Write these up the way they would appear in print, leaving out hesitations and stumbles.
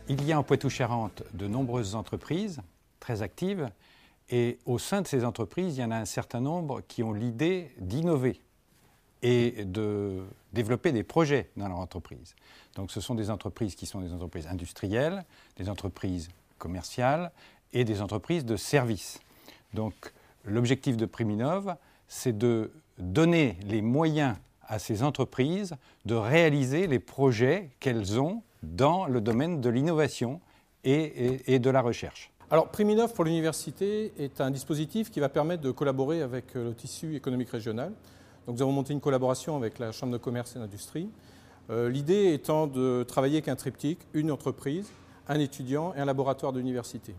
Il y a en Poitou-Charentes de nombreuses entreprises très actives et au sein de ces entreprises, il y en a un certain nombre qui ont l'idée d'innover et de développer des projets dans leur entreprise. Donc ce sont des entreprises qui sont des entreprises industrielles, des entreprises commerciales et des entreprises de services. Donc l'objectif de Priminov, c'est de donner les moyens à ces entreprises de réaliser les projets qu'elles ont dans le domaine de l'innovation et de la recherche. Alors Priminov pour l'université est un dispositif qui va permettre de collaborer avec le tissu économique régional. Donc nous avons monté une collaboration avec la Chambre de commerce et d'industrie. L'idée étant de travailler avec un triptyque, une entreprise, un étudiant et un laboratoire d'université.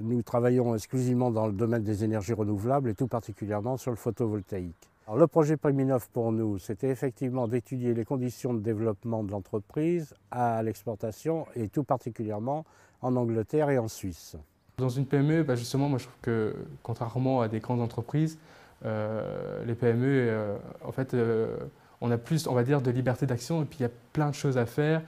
Nous travaillons exclusivement dans le domaine des énergies renouvelables et tout particulièrement sur le photovoltaïque. Alors, le projet Priminov pour nous, c'était effectivement d'étudier les conditions de développement de l'entreprise à l'exportation et tout particulièrement en Angleterre et en Suisse. Dans une PME, justement, moi je trouve que contrairement à des grandes entreprises, les PME, on a plus, on va dire, de liberté d'action et puis il y a plein de choses à faire.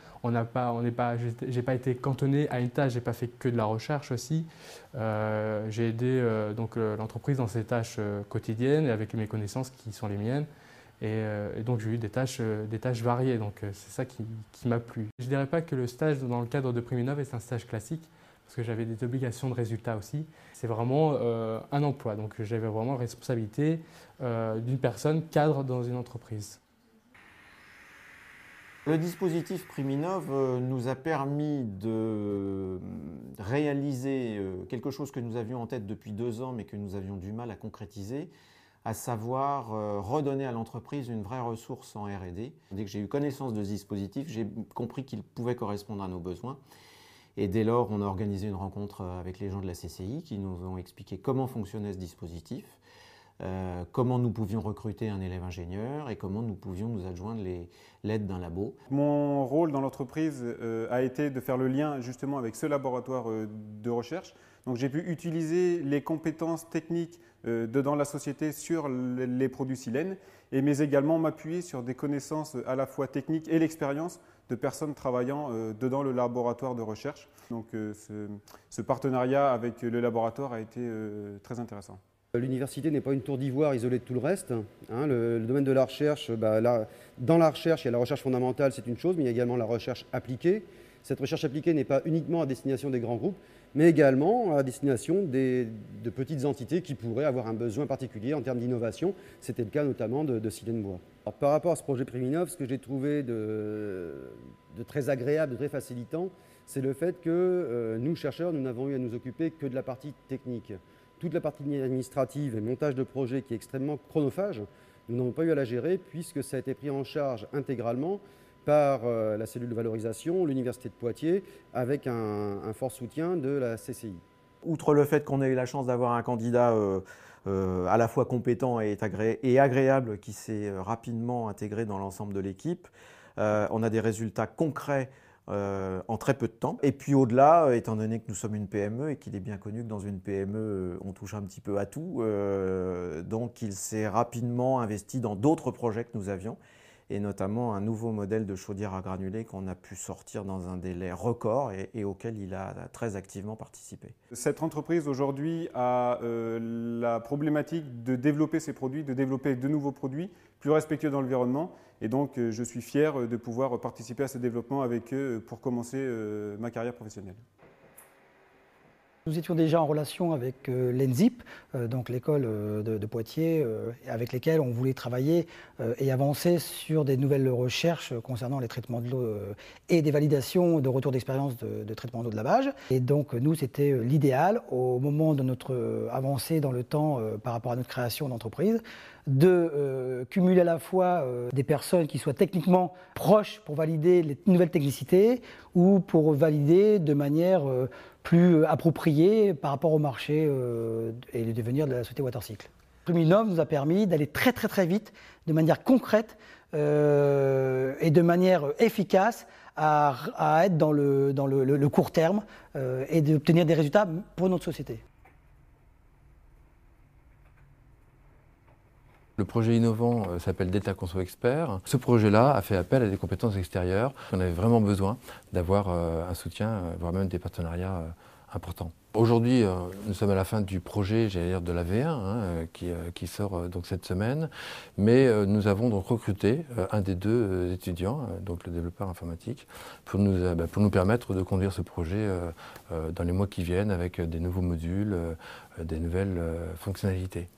J'ai pas été cantonné à une tâche, j'ai pas fait que de la recherche aussi. J'ai aidé l'entreprise dans ses tâches quotidiennes et avec mes connaissances qui sont les miennes. Et donc j'ai eu des tâches variées, donc c'est ça qui m'a plu. Je ne dirais pas que le stage dans le cadre de Priminov est un stage classique, parce que j'avais des obligations de résultats aussi. C'est vraiment un emploi, donc j'avais vraiment la responsabilité d'une personne cadre dans une entreprise. Le dispositif Priminov nous a permis de réaliser quelque chose que nous avions en tête depuis 2 ans, mais que nous avions du mal à concrétiser, à savoir redonner à l'entreprise une vraie ressource en R&D. Dès que j'ai eu connaissance de ce dispositif, j'ai compris qu'il pouvait correspondre à nos besoins. Et dès lors, on a organisé une rencontre avec les gens de la CCI qui nous ont expliqué comment fonctionnait ce dispositif, comment nous pouvions recruter un élève ingénieur et comment nous pouvions nous adjoindre l'aide d'un labo. Mon rôle dans l'entreprise a été de faire le lien justement avec ce laboratoire de recherche. Donc j'ai pu utiliser les compétences techniques dans la société sur les produits silènes, mais également m'appuyer sur des connaissances à la fois techniques et l'expérience de personnes travaillant dans le laboratoire de recherche. Donc ce partenariat avec le laboratoire a été très intéressant. L'université n'est pas une tour d'ivoire isolée de tout le reste. Le domaine de la recherche, dans la recherche, il y a la recherche fondamentale, c'est une chose, mais il y a également la recherche appliquée. Cette recherche appliquée n'est pas uniquement à destination des grands groupes, mais également à destination de petites entités qui pourraient avoir un besoin particulier en termes d'innovation. C'était le cas notamment de Silène Bois. Alors, par rapport à ce projet Priminov, ce que j'ai trouvé de très agréable, de très facilitant, c'est le fait que nous, chercheurs, nous n'avons eu à nous occuper que de la partie technique. Toute la partie administrative et montage de projet qui est extrêmement chronophage, nous n'avons pas eu à la gérer puisque ça a été pris en charge intégralement par la cellule de valorisation, l'Université de Poitiers, avec un fort soutien de la CCI. Outre le fait qu'on ait eu la chance d'avoir un candidat à la fois compétent et agréable qui s'est rapidement intégré dans l'ensemble de l'équipe, on a des résultats concrets en très peu de temps. Et puis au-delà, étant donné que nous sommes une PME et qu'il est bien connu que dans une PME, on touche un petit peu à tout, donc il s'est rapidement investi dans d'autres projets que nous avions, et notamment un nouveau modèle de chaudière à granulés qu'on a pu sortir dans un délai record et auquel il a très activement participé. Cette entreprise aujourd'hui a la problématique de développer ses produits, de développer de nouveaux produits plus respectueux dans l'environnement, et donc je suis fier de pouvoir participer à ce développement avec eux pour commencer ma carrière professionnelle. Nous étions déjà en relation avec l'ENSIP, donc l'école de Poitiers, avec lesquelles on voulait travailler et avancer sur des nouvelles recherches concernant les traitements de l'eau et des validations de retour d'expérience de traitement d'eau de lavage. Et donc nous, c'était l'idéal au moment de notre avancée dans le temps par rapport à notre création d'entreprise, de cumuler à la fois des personnes qui soient techniquement proches pour valider les nouvelles technicités ou pour valider de manière plus appropriée par rapport au marché et le devenir de la société Watercycle. Priminov nous a permis d'aller très vite, de manière concrète et de manière efficace à être dans le court terme et d'obtenir des résultats pour notre société. Le projet innovant s'appelle Delta Conso Expert. Ce projet-là a fait appel à des compétences extérieures. On avait vraiment besoin d'avoir un soutien, voire même des partenariats importants. Aujourd'hui, nous sommes à la fin du projet, j'allais dire de la V1, qui sort donc cette semaine, mais nous avons donc recruté un des deux étudiants, donc le développeur informatique, pour nous permettre de conduire ce projet dans les mois qui viennent avec des nouveaux modules, des nouvelles fonctionnalités.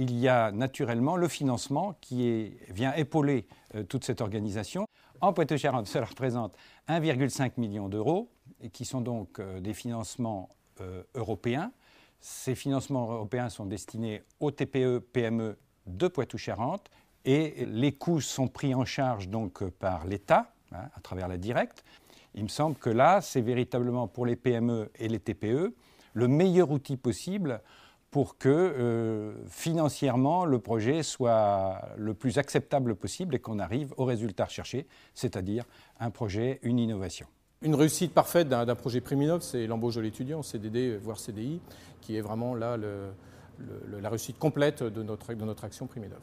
Il y a naturellement le financement qui vient épauler toute cette organisation. En Poitou-Charentes, cela représente 1,5 million d'euros, qui sont donc des financements européens. Ces financements européens sont destinés aux TPE-PME de Poitou-Charentes et les coûts sont pris en charge donc par l'État, à travers la directe. Il me semble que là, c'est véritablement pour les PME et les TPE le meilleur outil possible pour que financièrement le projet soit le plus acceptable possible et qu'on arrive au résultat recherché, c'est-à-dire un projet, une innovation. Une réussite parfaite d'un projet Priminov, c'est l'embauche de l'étudiant, CDD voire CDI, qui est vraiment là la réussite complète de notre action Priminov.